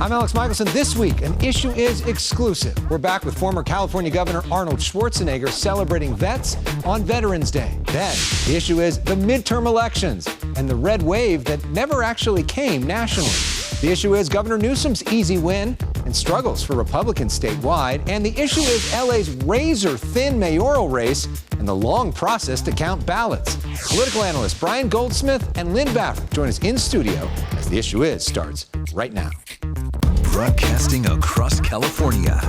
I'm Alex Michelson. This week, an issue is exclusive. We're back with former California Governor Arnold Schwarzenegger celebrating vets on Veterans Day. Then, the issue is the midterm elections and the red wave that never actually came nationally. The issue is Governor Newsom's easy win and struggles for Republicans statewide. And the issue is LA's razor-thin mayoral race and the long process to count ballots. Political analysts Brian Goldsmith and Lynn Vavreck join us in studio as The Issue Is starts right now. Broadcasting across California,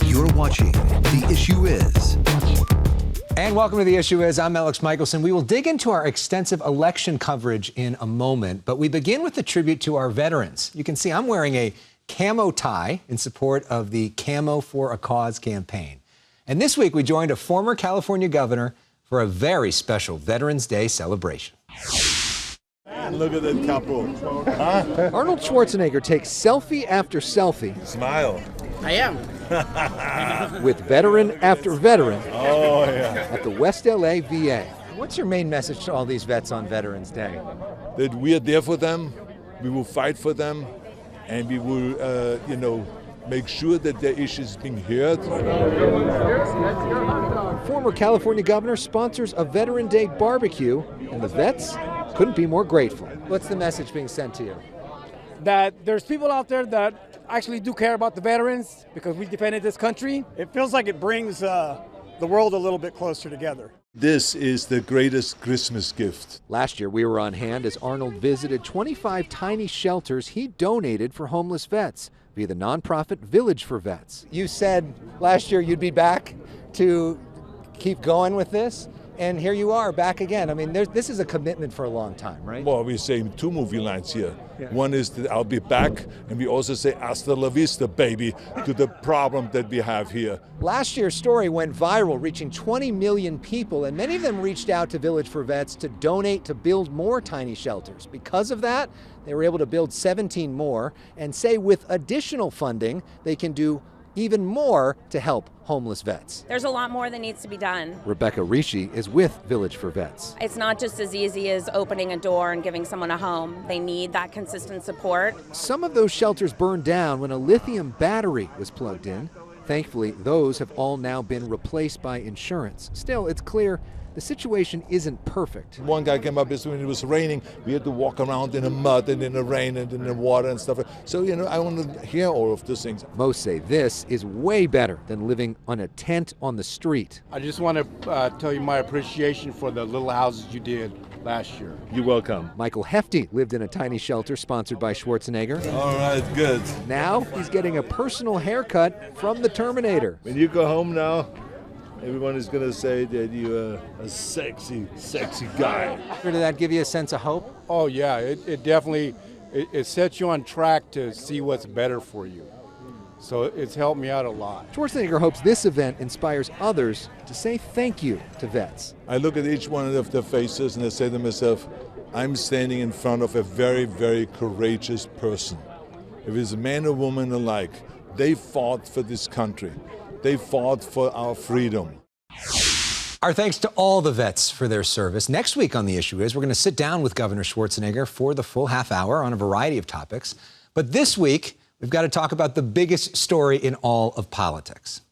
you're watching The Issue Is. And welcome to The Issue Is. I'm Alex Michelson. We will dig into our extensive election coverage in a moment, but we begin with a tribute to our veterans. You can see I'm wearing a camo tie in support of the Camo for a Cause campaign. And this week we joined a former California governor for a very special Veterans Day celebration. Look at that couple. Huh? Arnold Schwarzenegger takes selfie after selfie. Smile. I am. With veteran after veteran At the West LA VA. What's your main message to all these vets on Veterans Day? That we are there for them, we will fight for them, and we will, make sure that their issues being heard. Former California governor sponsors a Veteran Day barbecue, and the vets couldn't be more grateful. What's the message being sent to you? That there's people out there that actually do care about the veterans because we defended this country. It feels like it brings the world a little bit closer together. This is the greatest Christmas gift. Last year, we were on hand as Arnold visited 25 tiny shelters he donated for homeless vets via the nonprofit Village for Vets. You said last year you'd be back to keep going with this, and here you are back again. I mean, this is a commitment for a long time, right? Well, we're saying two movie lines here. Yeah. One is that I'll be back, and we also say hasta la vista, baby, to the problem that we have here. Last year's story went viral, reaching 20 million people, and many of them reached out to Village for Vets to donate to build more tiny shelters. Because of that, they were able to build 17 more, and say with additional funding, they can do even more to help homeless vets. There's a lot more that needs to be done. Rebecca Ricci is with Village for Vets. It's not just as easy as opening a door and giving someone a home. They need that consistent support. Some of those shelters burned down when a lithium battery was plugged in. Thankfully, those have all now been replaced by insurance. Still, it's clear the situation isn't perfect. One guy came up when it was raining. We had to walk around in the mud and in the rain and in the water and stuff. So, I want to hear all of those things. Most say this is way better than living on a tent on the street. I just want to tell you my appreciation for the little houses you did last year. You're welcome. Michael Hefty lived in a tiny shelter sponsored by Schwarzenegger. All right, good. Now he's getting a personal haircut from the Terminator. When you go home now, everyone is going to say that you're a sexy, sexy guy. Did that give you a sense of hope? Oh yeah, it definitely it sets you on track to see what's better for you. So it's helped me out a lot. Schwarzenegger hopes this event inspires others to say thank you to vets. I look at each one of their faces and I say to myself, I'm standing in front of a very, very courageous person. If it's a man or woman alike, they fought for this country. They fought for our freedom. Our thanks to all the vets for their service. Next week on The Issue Is, we're going to sit down with Governor Schwarzenegger for the full half hour on a variety of topics. But this week, we've got to talk about the biggest story in all of politics.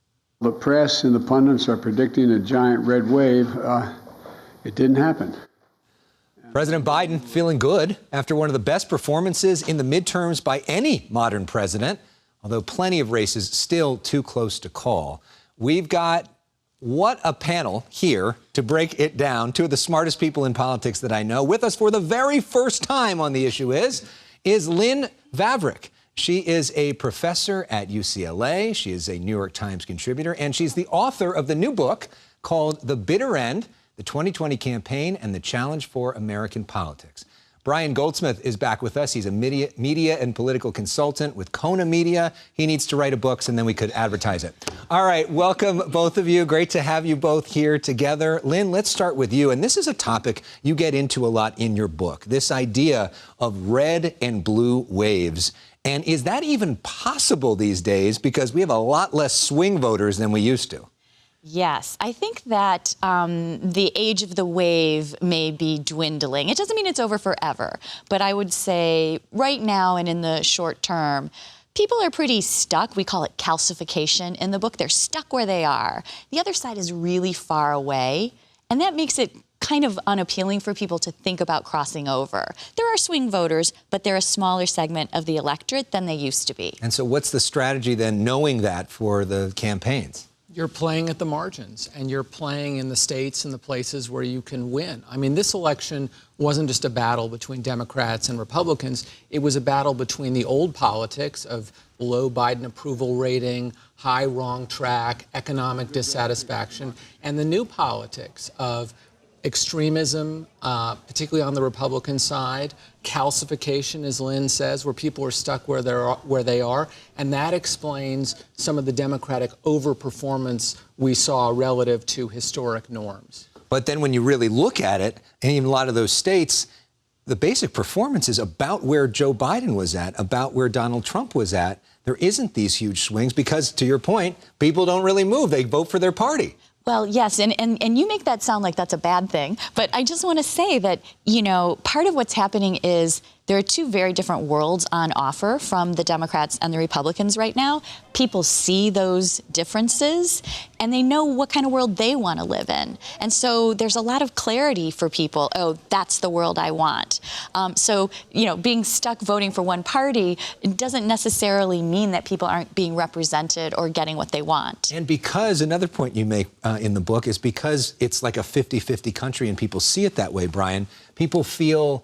The press and the pundits are predicting a giant red wave. It didn't happen. President Biden feeling good after one of the best performances in the midterms by any modern president, although plenty of races still too close to call. We've got what a panel here to break it down. Two of the smartest people in politics that I know. With us for the very first time on The Issue is Lynn Vavreck. She is a professor at UCLA. She is a New York Times contributor, and she's the author of the new book called The Bitter End, the 2020 Campaign and the Challenge for American Politics. Brian Goldsmith is back with us. He's a media and political consultant with Kona Media. He needs to write a book, and then we could advertise it. All right, welcome, both of you. Great to have you both here together. Lynn, let's start with you. And this is a topic you get into a lot in your book, this idea of red and blue waves. And is that even possible these days? Because we have a lot less swing voters than we used to. Yes, I think that the age of the wave may be dwindling. It doesn't mean it's over forever, but I would say right now and in the short term, people are pretty stuck. We call it calcification in the book. They're stuck where they are. The other side is really far away, and that makes it kind of unappealing for people to think about crossing over. There are swing voters, but they're a smaller segment of the electorate than they used to be. And so what's the strategy then, knowing that, for the campaigns? You're playing at the margins, and you're playing in the states and the places where you can win. I mean, this election wasn't just a battle between Democrats and Republicans. It was a battle between the old politics of low Biden approval rating, high wrong track, economic dissatisfaction, and the new politics of extremism, particularly on the Republican side, calcification, as Lynn says, where people are stuck where they are, and that explains some of the Democratic overperformance we saw relative to historic norms. But then when you really look at it, and even a lot of those states, the basic performance is about where Joe Biden was at, about where Donald Trump was at. There isn't these huge swings because, to your point, people don't really move. They vote for their party. Well, yes, and you make that sound like that's a bad thing, but I just want to say that, you know, part of what's happening is there are two very different worlds on offer from the Democrats and the Republicans right now. People see those differences, and they know what kind of world they want to live in. And so there's a lot of clarity for people. Oh, that's the world I want. So, you know, being stuck voting for one party doesn't necessarily mean that people aren't being represented or getting what they want. And because, another point you make in the book is because it's like a 50-50 country and people see it that way, Brian, people feel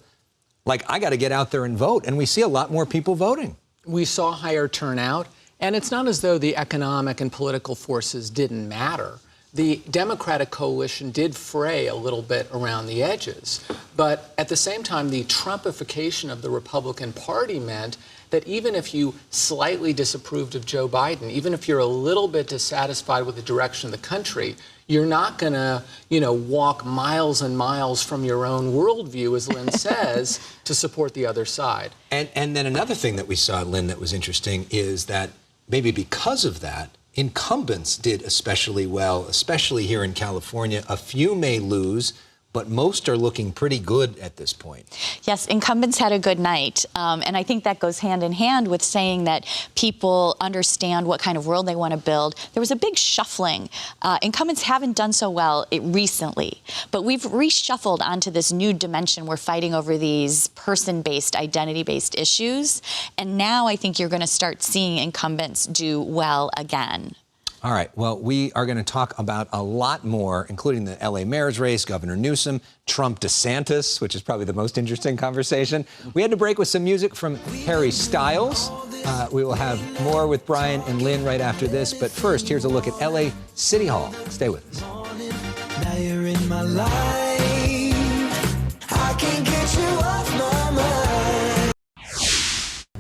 like, I got to get out there and vote. And we see a lot more people voting. We saw higher turnout, and it's not as though the economic and political forces didn't matter. The Democratic coalition did fray a little bit around the edges. But at the same time, the Trumpification of the Republican Party meant that even if you slightly disapproved of Joe Biden, even if you're a little bit dissatisfied with the direction of the country, you're not going to, you know, walk miles and miles from your own worldview, as Lynn says, to support the other side. And then another thing that we saw, Lynn, that was interesting is that maybe because of that, incumbents did especially well, especially here in California. A few may lose, but most are looking pretty good at this point. Yes, incumbents had a good night. And I think that goes hand in hand with saying that people understand what kind of world they want to build. There was a big shuffling. Incumbents haven't done so well recently, but we've reshuffled onto this new dimension. We're fighting over these person-based, identity-based issues. And now I think you're going to start seeing incumbents do well again. All right. Well, we are going to talk about a lot more, including the LA mayor's race, Governor Newsom, Trump, DeSantis, which is probably the most interesting conversation. We had to break with some music from Harry Styles. We will have more with Brian and Lynn right after this. But first, here's a look at LA City Hall. Stay with us. Now you're in my life. I can't get you off my mind.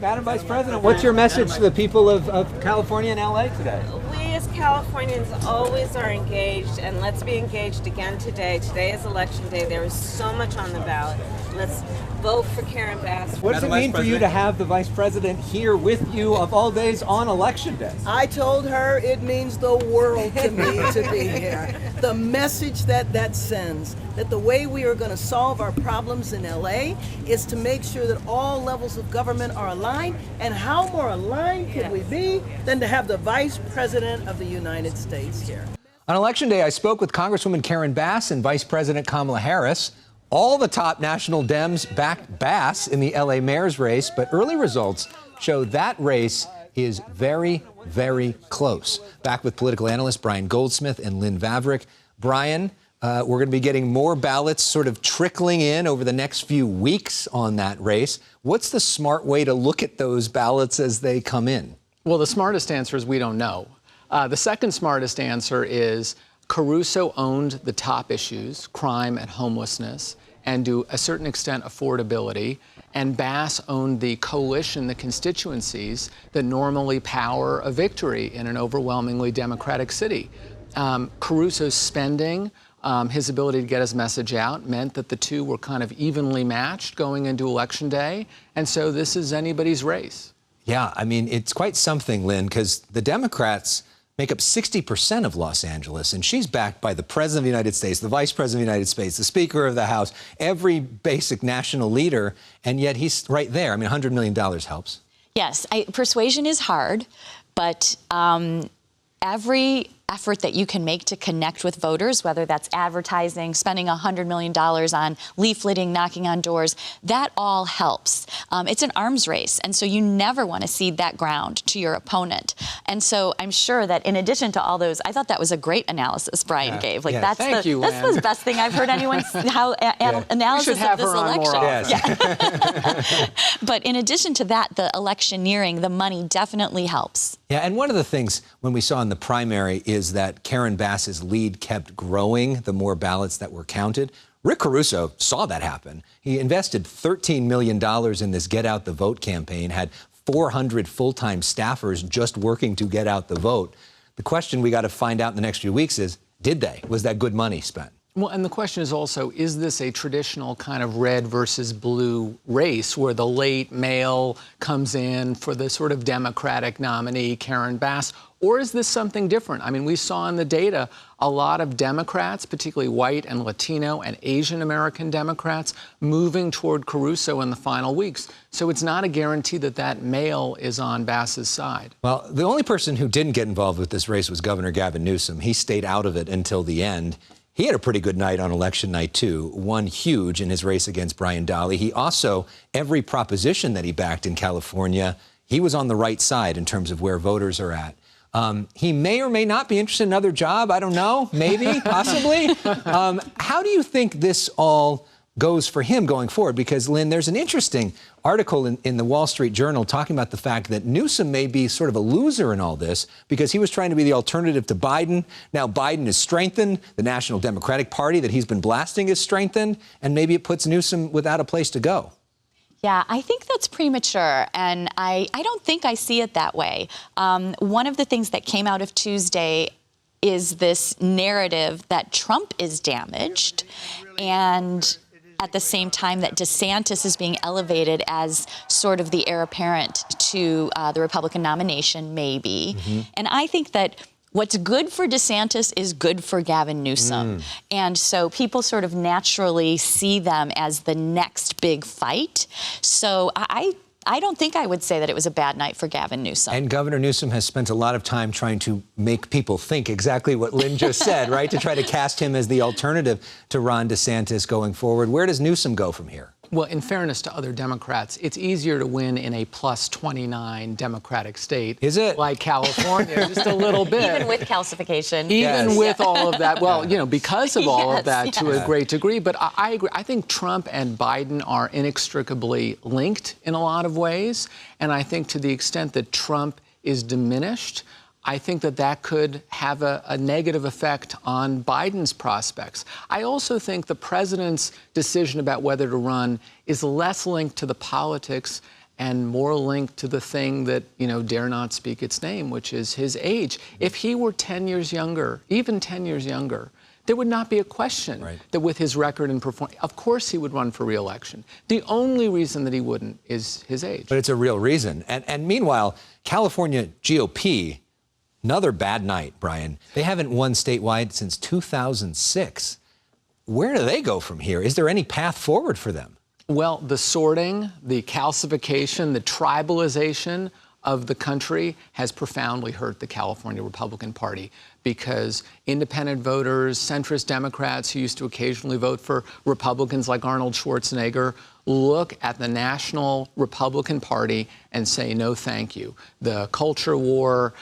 Madam Vice President, what's your message to the people of California and LA today? Californians always are engaged, and let's be engaged again today. Today is election day. There is so much on the ballot. Let's vote for Karen Bass. What does it mean for you to have the Vice President here with you of all days on Election Day? I told her it means the world to me to be here. The message that sends, that the way we are going to solve our problems in LA is to make sure that all levels of government are aligned. And how more aligned could we be than to have the Vice President of the United States here? On Election Day, I spoke with Congresswoman Karen Bass and Vice President Kamala Harris. All the top national Dems backed Bass in the LA mayor's race, but early results show that race is very, very close. Back with political analyst Brian Goldsmith and Lynn Vavreck. Brian, we're going to be getting more ballots sort of trickling in over the next few weeks on that race. What's the smart way to look at those ballots as they come in? Well, the smartest answer is we don't know. The second smartest answer is Caruso owned the top issues, crime and homelessness, and to a certain extent affordability, and Bass owned the coalition, the constituencies that normally power a victory in an overwhelmingly Democratic city. Caruso's spending, his ability to get his message out, meant that the two were kind of evenly matched going into Election Day, and so this is anybody's race. Yeah, I mean, it's quite something, Lynn, because the Democrats make up 60% of Los Angeles, and she's backed by the President of the United States, the Vice President of the United States, the Speaker of the House, every basic national leader, and yet he's right there. I mean, $100 million helps. Yes, persuasion is hard, but every effort that you can make to connect with voters, whether that's advertising, spending $100 million on leafleting, knocking on doors, that all helps. It's an arms race, and so you never want to cede that ground to your opponent. And so I'm sure that in addition to all those, I thought that was a great analysis Brian gave. Like that's the best thing I've heard anyone analysis of this election. But in addition to that, the electioneering, the money definitely helps. Yeah, and one of the things when we saw in the primary is that Karen Bass's lead kept growing the more ballots that were counted. Rick Caruso saw that happen. He invested $13 million in this Get Out the Vote campaign, had 400 full-time staffers just working to get out the vote. The question we got to find out in the next few weeks is, did they? Was that good money spent? Well, and the question is also, is this a traditional kind of red versus blue race where the late male comes in for the sort of Democratic nominee, Karen Bass, or is this something different? I mean, we saw in the data a lot of Democrats, particularly white and Latino and Asian American Democrats, moving toward Caruso in the final weeks. So it's not a guarantee that that male is on Bass's side. Well, the only person who didn't get involved with this race was Governor Gavin Newsom. He stayed out of it until the end. He had a pretty good night on election night, too, won huge in his race against Brian Dahle. He also, every proposition that he backed in California, he was on the right side in terms of where voters are at. He may or may not be interested in another job. I don't know. Maybe, possibly. How do you think this all goes for him going forward? Because, Lynn, there's an interesting article in the Wall Street Journal talking about the fact that Newsom may be sort of a loser in all this because he was trying to be the alternative to Biden. Now Biden is strengthened. The National Democratic Party that he's been blasting is strengthened. And maybe it puts Newsom without a place to go. Yeah, I think that's premature, and I don't think I see it that way. One of the things that came out of Tuesday is this narrative that Trump is damaged, and at the same time that DeSantis is being elevated as sort of the heir apparent to the Republican nomination, maybe. And I think that what's good for DeSantis is good for Gavin Newsom. And so people sort of naturally see them as the next big fight. So I don't think I would say that it was a bad night for Gavin Newsom. And Governor Newsom has spent a lot of time trying to make people think exactly what Lynn just said, right? To try to cast him as the alternative to Ron DeSantis going forward. Where does Newsom go from here? Well, in fairness to other Democrats, it's easier to win in a plus 29 Democratic state. Is it? Like California, just a little bit. Even with calcification. Even with all of that. Well, you know, because of all of that to a great degree. But I agree. I think Trump and Biden are inextricably linked in a lot of ways. And I think to the extent that Trump is diminished, I think that that could have a negative effect on Biden's prospects. I also think the president's decision about whether to run is less linked to the politics and more linked to the thing that, you know, dare not speak its name, which is his age. If he were 10 years younger, even 10 years younger, there would not be a question that with his record and performance, of course he would run for re-election. The only reason that he wouldn't is his age. But it's a real reason. And meanwhile, California GOP, another bad night, Brian. They haven't won statewide since 2006. Where do they go from here? Is there any path forward for them? Well, the sorting, the calcification, the tribalization of the country has profoundly hurt the California Republican Party because independent voters, centrist Democrats who used to occasionally vote for Republicans like Arnold Schwarzenegger look at the national Republican Party and say, no, thank you. The culture war,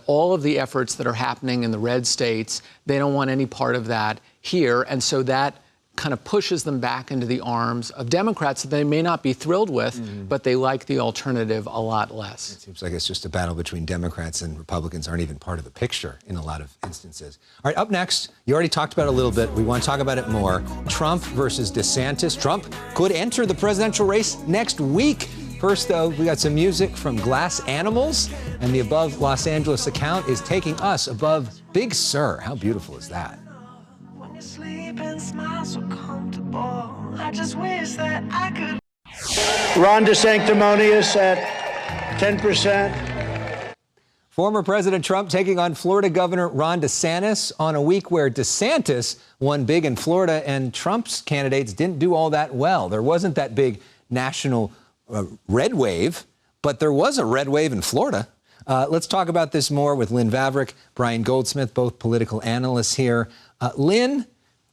all of the efforts that are happening in the red states, they don't want any part of that here. And so that kind of pushes them back into the arms of Democrats that they may not be thrilled with, but they like the alternative a lot less. It seems like it's just a battle between Democrats and Republicans aren't even part of the picture in a lot of instances. All right, up next, you already talked about it a little bit. We want to talk about it more. Trump versus DeSantis. Trump could enter the presidential race next week. First, though, we got some music from Glass Animals, and the Above Los Angeles account is taking us above Big Sur. How beautiful is that? Sleep and smile so comfortable. I just wish that I could. Ron DeSanctimonious at 10%. Former President Trump taking on Florida Governor Ron DeSantis on a week where DeSantis won big in Florida and Trump's candidates didn't do all that well. There wasn't that big national red wave, but there was a red wave in Florida. Let's talk about this more with Lynn Vavreck, Brian Goldsmith, both political analysts here. Lynn,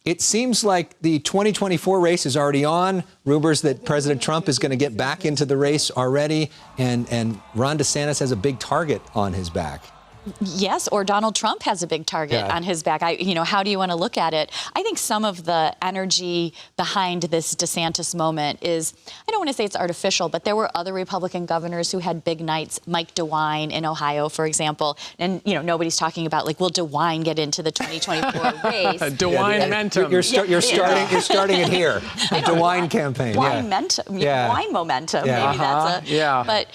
it seems like the 2024 race is already on. Rumors that President Trump is going to get back into the race already, and Ron DeSantis has a big target on his back. Yes, or Donald Trump has a big target on his back. How do you want to look at it? I think some of the energy behind this DeSantis moment is, I don't want to say it's artificial, but there were other Republican governors who had big nights, Mike DeWine in Ohio, for example. And, nobody's talking about, like, will DeWine get into the 2024 race? DeWine momentum. You're starting it here. The DeWine campaign. Wine momentum. Maybe that's a. But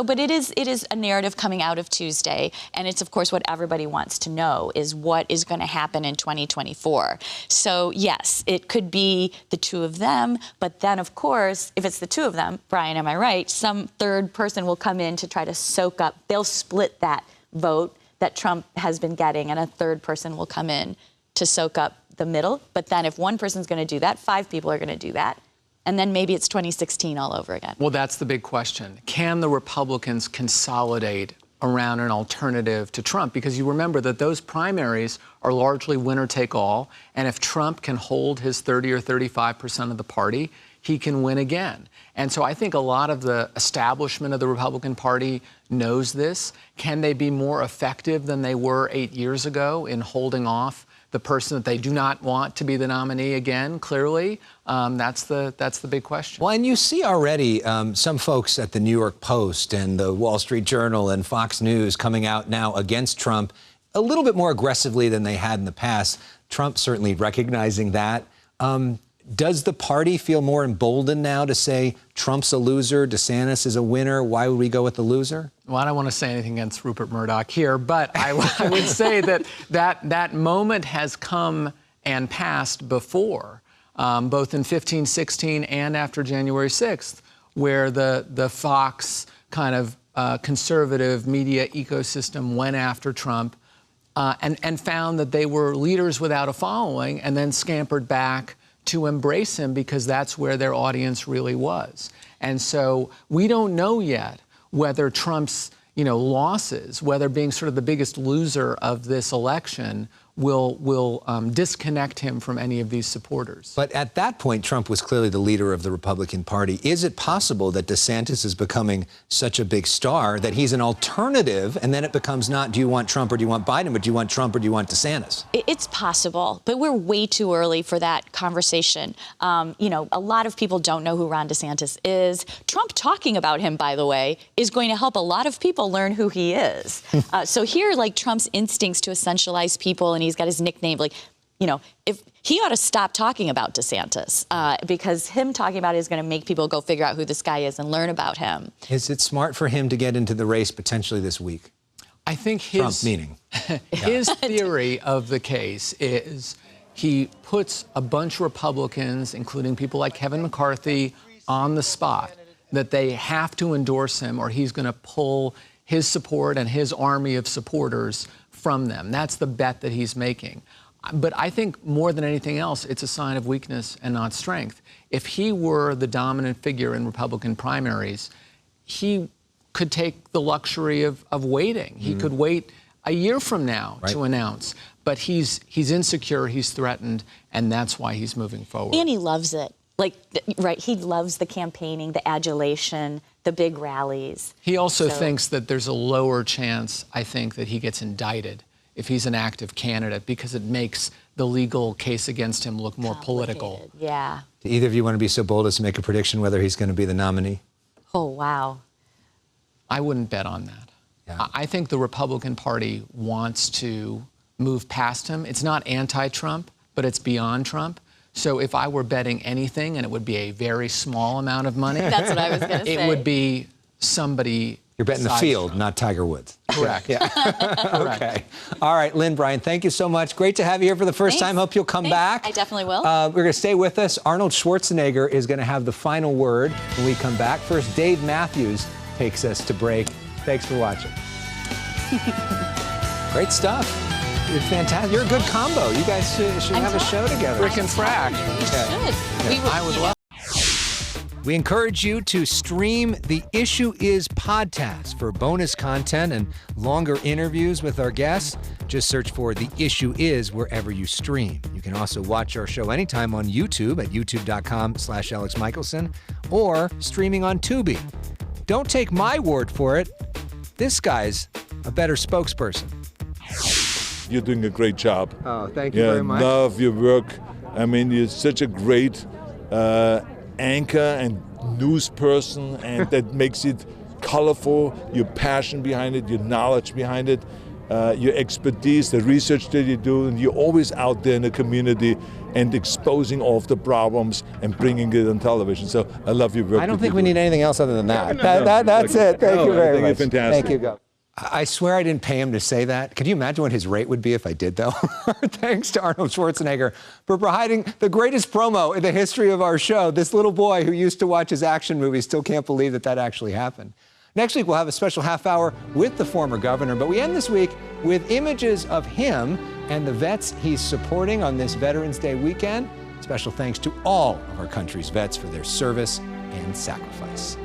but it is a narrative coming out of Tuesday, and it's of course what everybody wants to know is what is going to happen in 2024. So yes, it could be the two of them, but then of course, if it's the two of them, Brian, am I right? Some third person will come in to try to soak up. They'll split that vote that Trump has been getting, and a third person will come in to soak up the middle. But then if one person's going to do that, 5 people are going to do that. And then maybe it's 2016 all over again. Well, that's the big question. Can the Republicans consolidate around an alternative to Trump? Because you remember that those primaries are largely winner take all. And if Trump can hold his 30 or 35% of the party, he can win again. And so I think a lot of the establishment of the Republican Party knows this. Can they be more effective than they were 8 years ago in holding off the person that they do not want to be the nominee again? Clearly, that's the big question. Well, and you see already some folks at the New York Post and the Wall Street Journal and Fox News coming out now against Trump a little bit more aggressively than they had in the past. Trump certainly recognizing that. Does the party feel more emboldened now to say Trump's a loser, DeSantis is a winner? Why would we go with the loser? Well, I don't want to say anything against Rupert Murdoch here, but I would say that moment has come and passed before, both in 15, 16, and after January 6th, where the Fox kind of conservative media ecosystem went after Trump and found that they were leaders without a following, and then scampered back to embrace him because that's where their audience really was. And so we don't know yet whether Trump's, losses, whether being sort of the biggest loser of this election will disconnect him from any of these supporters. But at that point, Trump was clearly the leader of the Republican Party. Is it possible that DeSantis is becoming such a big star that he's an alternative, and then it becomes not, do you want Trump or do you want Biden, but do you want Trump or do you want DeSantis? It's possible, but we're way too early for that conversation. A lot of people don't know who Ron DeSantis is. Trump talking about him, by the way, is going to help a lot of people learn who he is. So here, like, Trump's instincts to essentialize people, and he's got his nickname, if he ought to stop talking about DeSantis because him talking about it is going to make people go figure out who this guy is and learn about him. Is it smart for him to get into the race potentially this week? I think Trump meaning. His theory of the case is he puts a bunch of Republicans, including people like Kevin McCarthy, on the spot, that they have to endorse him or he's going to pull his support and his army of supporters from them. That's the bet that he's making. But I think more than anything else, it's a sign of weakness and not strength. If he were the dominant figure in Republican primaries, he could take the luxury of waiting. He could wait a year from now to announce. But he's insecure, he's threatened, and that's why he's moving forward. And he loves it. He loves the campaigning, the adulation, the big rallies. He also thinks that there's a lower chance, I think, that he gets indicted if he's an active candidate because it makes the legal case against him look more political. Yeah. Do either of you want to be so bold as to make a prediction whether he's going to be the nominee? Oh, wow. I wouldn't bet on that. Yeah. I think the Republican Party wants to move past him. It's not anti-Trump, but it's beyond Trump. So if I were betting anything, and it would be a very small amount of money. That's what I was going to say. It would be somebody. You're betting the field, not Tiger Woods. Correct. Yeah. Okay. All right, Lynn, Brian, thank you so much. Great to have you here for the first time. Hope you'll come back. I definitely will. We're going to stay with us. Arnold Schwarzenegger is going to have the final word when we come back. First, Dave Matthews takes us to break. Thanks for watching. Great stuff. You're fantastic. You're a good combo. You guys should have a show together. Frick and frack. We should. I would love. We encourage you to stream the Issue Is podcast for bonus content and longer interviews with our guests. Just search for The Issue Is wherever you stream. You can also watch our show anytime on YouTube at youtube.com/Alex Michelson or streaming on Tubi. Don't take my word for it. This guy's a better spokesperson. You're doing a great job. Oh, thank you very much. Love your work. I mean, you're such a great anchor and news person, and that makes it colorful. Your passion behind it, your knowledge behind it, your expertise, the research that you do, and you're always out there in the community and exposing all of the problems and bringing it on television. So I love your work. I don't think we need anything else other than that. That's it. Thank you very much. You're fantastic. Thank you. I swear I didn't pay him to say that. Could you imagine what his rate would be if I did, though? Thanks to Arnold Schwarzenegger for providing the greatest promo in the history of our show. This little boy who used to watch his action movies still can't believe that that actually happened. Next week, we'll have a special half hour with the former governor, but we end this week with images of him and the vets he's supporting on this Veterans Day weekend. Special thanks to all of our country's vets for their service and sacrifice.